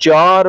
4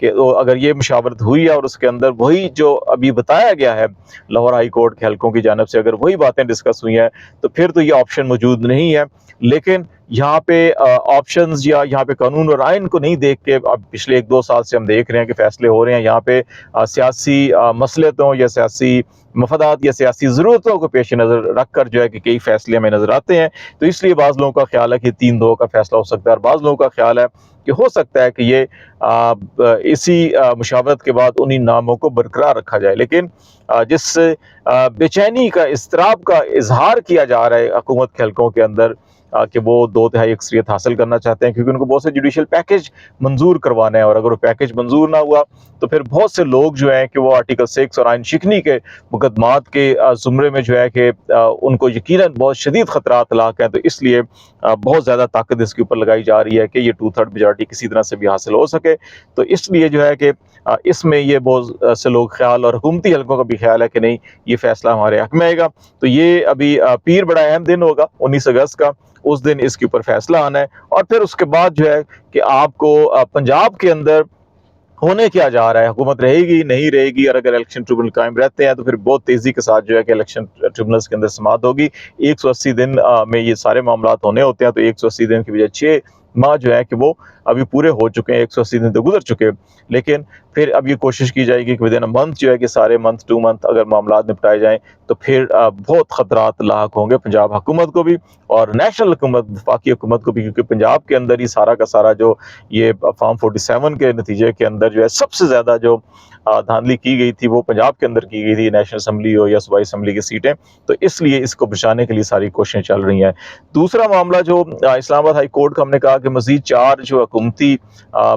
کہ اگر یہ مشاورت ہوئی ہے اور اس کے اندر وہی جو ابھی بتایا گیا ہے لاہور ہائی کورٹ کے حلقوں کی جانب سے اگر وہی باتیں ڈسکس ہوئی ہیں تو پھر تو یہ آپشن موجود نہیں ہے. لیکن یہاں پہ آپشنز یا یہاں پہ قانون اور آئین کو نہیں دیکھ کے اب پچھلے 1-2 سال سے ہم دیکھ رہے ہیں کہ فیصلے ہو رہے ہیں یہاں پہ سیاسی مصلحتوں یا سیاسی مفادات یا سیاسی ضرورتوں کو پیش نظر رکھ کر جو ہے کہ کئی فیصلے ہمیں نظر آتے ہیں. تو اس لیے بعض لوگوں کا خیال ہے کہ 3-2 کا فیصلہ ہو سکتا ہے اور بعض لوگوں کا خیال ہے کہ ہو سکتا ہے کہ یہ اسی مشاورت کے بعد انہی ناموں کو برقرار رکھا جائے. لیکن جس بے چینی کا اضطراب کا اظہار کیا جا رہا ہے حکومت کے حلقوں کے اندر کہ وہ 2/3 اکثریت حاصل کرنا چاہتے ہیں کیونکہ ان کو بہت سے جوڈیشل پیکج منظور کروانا ہے اور اگر وہ پیکج منظور نہ ہوا تو پھر بہت سے لوگ جو ہیں کہ وہ آرٹیکل 6 اور آئین شکنی کے مقدمات کے زمرے میں جو ہے کہ ان کو یقیناً بہت شدید خطرات لاحق ہیں. تو اس لیے بہت زیادہ طاقت اس کے اوپر لگائی جا رہی ہے کہ یہ 2/3 میجارٹی کسی طرح سے بھی حاصل ہو سکے. تو اس لیے جو ہے کہ اس میں یہ بہت سے لوگ خیال اور حکومتی حلقوں کا بھی خیال ہے کہ نہیں یہ فیصلہ ہمارے حق میں آئے گا. تو یہ ابھی پیر بڑا اہم دن ہوگا 19 اگست کا, اس دن اس کے اوپر فیصلہ آنا ہے. اور پھر اس کے بعد جو ہے کہ آپ کو پنجاب کے اندر ہونے کیا جا رہا ہے, حکومت رہے گی نہیں رہے گی, اور اگر الیکشن ٹریبونل قائم رہتے ہیں تو پھر بہت تیزی کے ساتھ جو ہے کہ الیکشن ٹریبونلز کے اندر سماعت ہوگی. 180 دن میں یہ سارے معاملات ہونے ہوتے ہیں, تو 180 دن کی بجائے 6 ماہ جو ہے کہ وہ ابھی پورے ہو چکے ہیں, 180 دن تو گزر چکے. لیکن پھر اب یہ کوشش کی جائے گی کہ ودن منتھ جو ہے کہ سارے منتھ 2 منتھ اگر معاملات نپٹائے جائیں تو پھر بہت خطرات لاحق ہوں گے پنجاب حکومت کو بھی اور نیشنل حکومت وفاقی حکومت کو بھی, کیونکہ پنجاب کے اندر ہی سارا کا سارا جو یہ فارم 47 کے نتیجے کے اندر جو ہے سب سے زیادہ جو دھاندلی کی گئی تھی وہ پنجاب کے اندر کی گئی تھی, نیشنل اسمبلی ہو یا صوبائی اسمبلی کی سیٹیں. تو اس لیے اس کو بچانے کے لیے ساری کوششیں چل رہی ہیں. دوسرا معاملہ جو اسلام آباد ہائی کورٹ کا ہم نے کہا کہ مزید 4 جو حکومتی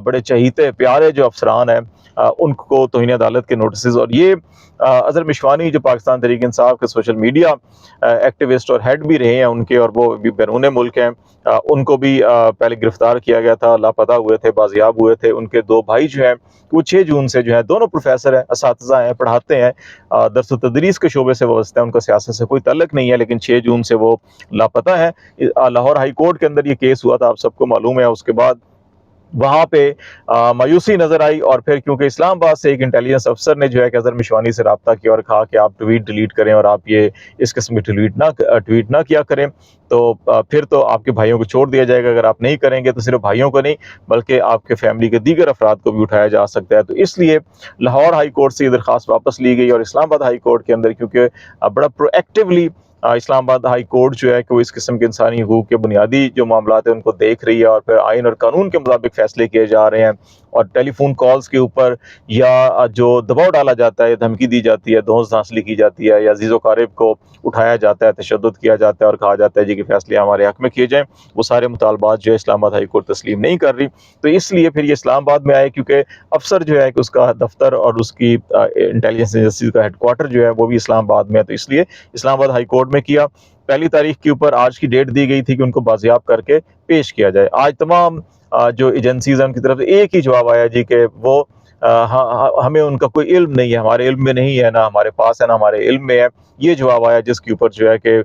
بڑے چہیتے پیارے جو افسران ہیں ان کو توہین عدالت کے نوٹسز, اور یہ اظہر مشوانی جو پاکستان تحریک انصاف کے سوشل میڈیا ایکٹیوسٹ اور ہیڈ بھی رہے ہیں ان کے, اور وہ بھی بیرون ملک ہیں, ان کو بھی پہلے گرفتار کیا گیا تھا, لاپتہ ہوئے تھے, بازیاب ہوئے تھے. ان کے 2 بھائی جو ہیں وہ 6 جون سے جو ہے دونوں پروفیسر ہیں, اساتذہ ہیں, پڑھاتے ہیں, درس و تدریس کے شعبے سے وابستہ ہیں, ان کا سیاست سے کوئی تعلق نہیں ہے, لیکن 6 جون سے وہ لاپتہ ہیں. لاہور ہائی کورٹ کے اندر یہ کیس ہوا تھا, آپ سب کو معلوم ہے. اس کے بعد وہاں پہ مایوسی نظر آئی, اور پھر کیونکہ اسلام آباد سے ایک انٹیلیجنس افسر نے جو ہے کہ اظہر مشوانی سے رابطہ کیا اور کہا کہ آپ ٹویٹ ڈیلیٹ کریں اور آپ یہ اس قسم کی ٹویٹ نہ کیا کریں, تو پھر تو آپ کے بھائیوں کو چھوڑ دیا جائے گا. اگر آپ نہیں کریں گے تو صرف بھائیوں کو نہیں بلکہ آپ کے فیملی کے دیگر افراد کو بھی اٹھایا جا سکتا ہے. تو اس لیے لاہور ہائی کورٹ سے یہ درخواست واپس لی گئی, اور اسلام آباد ہائی کورٹ کے اندر کیونکہ بڑا پرو ایکٹیولی اسلام آباد ہائی کورٹ جو ہے کہ وہ اس قسم کے انسانی حقوق کے بنیادی جو معاملات ہیں ان کو دیکھ رہی ہے, اور پھر آئین اور قانون کے مطابق فیصلے کیے جا رہے ہیں. اور ٹیلی فون کالز کے اوپر یا جو دباؤ ڈالا جاتا ہے, دھمکی دی جاتی ہے, دھونس دھانسلی کی جاتی ہے, یا عزیز و قارب کو اٹھایا جاتا ہے, تشدد کیا جاتا ہے اور کہا جاتا ہے جی کہ فیصلے ہمارے حق میں کیے جائیں, وہ سارے مطالبات جو ہے اسلام آباد ہائی کورٹ تسلیم نہیں کر رہی. تو اس لیے پھر یہ اسلام آباد میں آئے, کیونکہ افسر جو ہے کہ اس کا دفتر اور اس کی انٹیلیجنس ایجنسی کا ہیڈ کوارٹر جو ہے وہ بھی اسلام آباد میں ہے. تو اس لیے اسلام آباد ہائی کورٹ میں کیا. 1 تاریخ کے اوپر آج کی ڈیٹ دی گئی تھی کہ ان کو بازیاب کر کے پیش کیا جائے. آج تمام جو ایجنسیز ہیں ان کی طرف سے ایک ہی جواب آیا جی کہ وہ ہمیں ان کا کوئی علم نہیں ہے, ہمارے علم میں نہیں ہے, نہ ہمارے پاس ہے نہ ہمارے علم میں ہے. یہ جواب آیا جس کے اوپر جو ہے کہ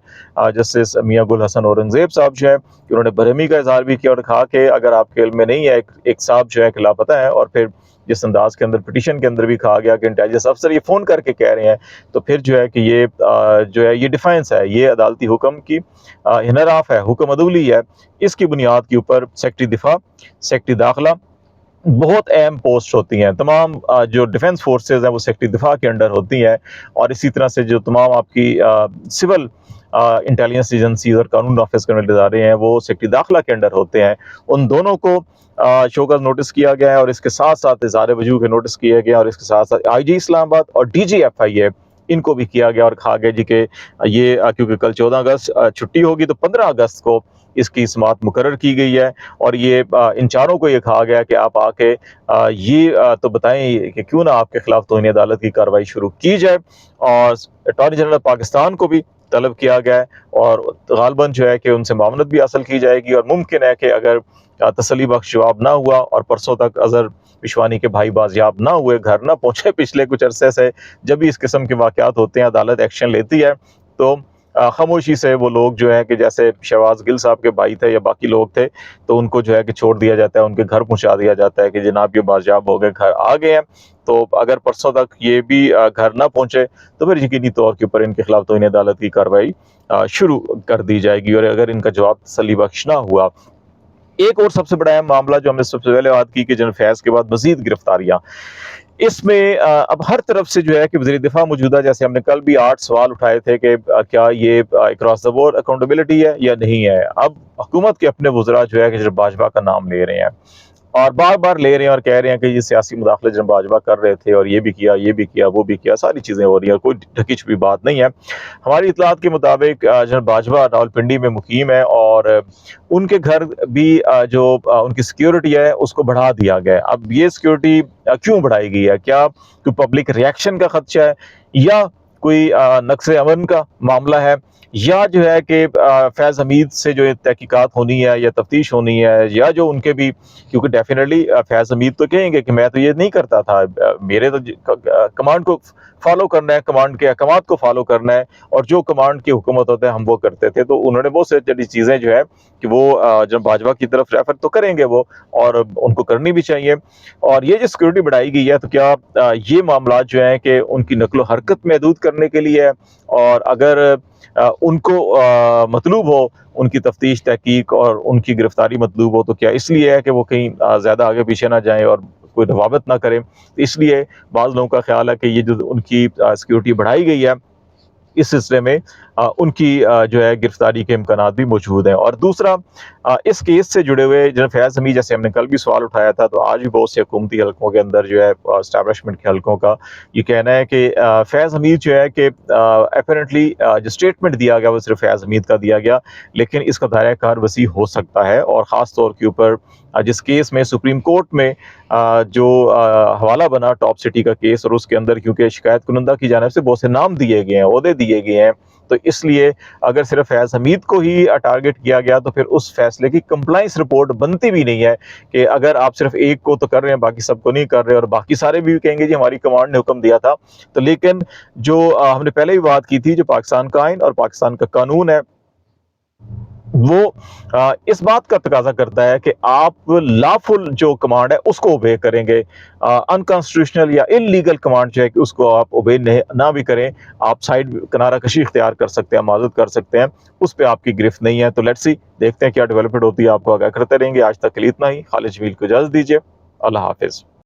جسٹس میاں گل حسن اورنگزیب صاحب جو ہے کہ انہوں نے برہمی کا اظہار بھی کیا اور کہا کہ اگر آپ کے علم میں نہیں ہے, ایک صاحب جو ہے کہ لاپتہ ہے, اور پھر جس انداز کے اندر پٹیشن کے اندر بھی کہا گیا کہ انٹیلیجنس افسر یہ فون کر کے کہہ رہے ہیں, تو پھر جو ہے کہ یہ جو ہے یہ ڈیفینس ہے, یہ عدالتی حکم کی انحراف ہے, حکم عدولی ہے. اس کی بنیاد کے اوپر سیکٹری دفاع, سیکٹری داخلہ بہت اہم پوسٹ ہوتی ہیں. تمام جو ڈیفنس فورسز ہیں وہ سیکٹری دفاع کے انڈر ہوتی ہیں, اور اسی طرح سے جو تمام آپ کی سول انٹیلیجنس ایجنسیز اور قانون نافذ کرنے والے ادارے ہیں وہ سیکٹری داخلہ کے انڈر ہوتے ہیں. ان دونوں کو شوکاز نوٹس کیا گیا ہے, اور اس کے ساتھ ساتھ اظہار وجوہ کے نوٹس کیے گئے, اور اس کے ساتھ ساتھ آئی جی اسلام آباد اور ڈی جی ایف آئی اے ان کو بھی کیا گیا, اور کہا گیا جی کہ یہ کیونکہ کل 14 اگست چھٹی ہوگی تو 15 اگست کو اس کی سماعت مقرر کی گئی ہے. اور یہ ان چاروں کو یہ کہا گیا کہ آپ آ کے یہ تو بتائیں کہ کیوں نہ آپ کے خلاف توہین عدالت کی کارروائی شروع کی جائے. اور اٹارنی جنرل پاکستان کو بھی طلب کیا گیا ہے, اور غالباً جو ہے کہ ان سے معاونت بھی حاصل کی جائے گی, اور ممکن ہے کہ اگر تسلی بخش جواب نہ ہوا اور پرسوں تک اظہر مشوانی کے بھائی بازیاب نہ ہوئے, گھر نہ پہنچے پچھلے کچھ عرصے سے, جب بھی اس قسم کے واقعات ہوتے ہیں عدالت ایکشن لیتی ہے, تو خاموشی سے وہ لوگ جو ہے کہ جیسے شہباز گل صاحب کے بھائی تھے یا باقی لوگ تھے تو ان کو جو ہے کہ چھوڑ دیا جاتا ہے, ان کے گھر پہنچا دیا جاتا ہے کہ جناب یہ بازیاب ہو گئے, گھر آ گئے ہیں. تو اگر پرسوں تک یہ بھی گھر نہ پہنچے تو پھر یقینی طور کے اوپر ان کے خلاف توہین عدالت کی کارروائی شروع کر دی جائے گی, اور اگر ان کا جواب تسلی بخش نہ ہوا. ایک اور سب سے بڑا اہم معاملہ جو ہم نے سب سے پہلے بات کی کہ جنرل فیض کے بعد مزید گرفتاریاں, اس میں اب ہر طرف سے جو ہے کہ وزیر دفاع موجودہ, جیسے ہم نے کل بھی 8 سوال اٹھائے تھے کہ کیا یہ اکراس دا بورڈ اکاؤنٹیبلٹی ہے یا نہیں ہے. اب حکومت کے اپنے وزراء جو ہے کہ جناب باجوہ کا نام لے رہے ہیں اور بار بار لے رہے ہیں اور کہہ رہے ہیں کہ یہ سیاسی مداخلت جناب باجوہ کر رہے تھے اور یہ بھی کیا, یہ بھی کیا, وہ بھی کیا, ساری چیزیں ہو رہی ہیں, کوئی ڈھکی چھپی بات نہیں ہے. ہماری اطلاعات کے مطابق جناب باجوہ راولپنڈی میں مقیم ہے اور ان کے گھر بھی جو ان کی سیکیورٹی ہے اس کو بڑھا دیا گیا ہے. اب یہ سیکیورٹی کیوں بڑھائی گئی ہے؟ کیا کوئی پبلک ریئیکشن کا خدشہ ہے یا کوئی نقص امن کا معاملہ ہے, یا جو ہے کہ فیض حمید سے جو تحقیقات ہونی ہے یا تفتیش ہونی ہے, یا جو ان کے بھی, کیونکہ ڈیفینیٹلی فیض حمید تو کہیں گے کہ میں تو یہ نہیں کرتا تھا, میرے تو کمانڈ کو فالو کرنا ہے, کمانڈ کے احکامات کو فالو کرنا ہے, اور جو کمانڈ کی حکومت ہوتا ہے ہم وہ کرتے تھے. تو انہوں نے بہت سے چیزیں جو ہے کہ وہ جب باجوہ کی طرف ریفر تو کریں گے وہ, اور ان کو کرنی بھی چاہیے. اور یہ جو سیکورٹی بڑھائی گئی ہے تو کیا یہ معاملات جو ہیں کہ ان کی نقل و حرکت محدود کرنے کے لیے ہے, اور اگر ان کو مطلوب ہو ان کی تفتیش تحقیق اور ان کی گرفتاری مطلوب ہو تو کیا اس لیے ہے کہ وہ کہیں زیادہ آگے پیچھے نہ جائیں اور کوئی ضوابط نہ کریں؟ اس لیے بعض لوگوں کا خیال ہے کہ یہ جو ان کی سیکورٹی بڑھائی گئی ہے اس سلسلے میں ان کی جو ہے گرفتاری کے امکانات بھی موجود ہیں. اور دوسرا, اس کیس سے جڑے ہوئے جناب فیض حمید, جیسے ہم نے کل بھی سوال اٹھایا تھا, تو آج بھی بہت سے حکومتی حلقوں کے اندر جو ہے اسٹیبلشمنٹ کے حلقوں کا یہ کہنا ہے کہ فیض حمید جو ہے کہ اپیرنٹلی جو اسٹیٹمنٹ دیا گیا وہ صرف فیض حمید کا دیا گیا, لیکن اس کا دائرہ کار وسیع ہو سکتا ہے. اور خاص طور کے اوپر جس کیس میں سپریم کورٹ میں جو حوالہ بنا ٹاپ سٹی کا کیس, اور اس کے اندر کیونکہ شکایت کنندہ کی جانب سے بہت سے نام دیے گئے ہیں, عہدے دیے گئے ہیں, تو اس لیے اگر صرف فیض حمید کو ہی ٹارگٹ کیا گیا تو پھر اس فیصلے کی کمپلائنس رپورٹ بنتی بھی نہیں ہے کہ اگر آپ صرف ایک کو تو کر رہے ہیں باقی سب کو نہیں کر رہے, اور باقی سارے بھی کہیں گے جی ہماری کمانڈ نے حکم دیا تھا. تو لیکن جو ہم نے پہلے بھی بات کی تھی, جو پاکستان کا آئین اور پاکستان کا قانون ہے وہ اس بات کا تقاضا کرتا ہے کہ آپ لافل جو کمانڈ ہے اس کو اوبے کریں گے, انکانسٹیٹیوشنل یا ان لیگل کمانڈ جو ہے کہ اس کو آپ اوبے نہ بھی کریں, آپ سائڈ کنارہ کشی اختیار کر سکتے ہیں, معذرت کر سکتے ہیں, اس پہ آپ کی گرفت نہیں ہے. تو لیٹس سی, دیکھتے ہیں کیا ڈیولپمنٹ ہوتی ہے, آپ کو آگاہ کرتے رہیں گے. آج تک کے لیے اتنا ہی. خالد جمیل کو اجازت دیجیے. اللہ حافظ.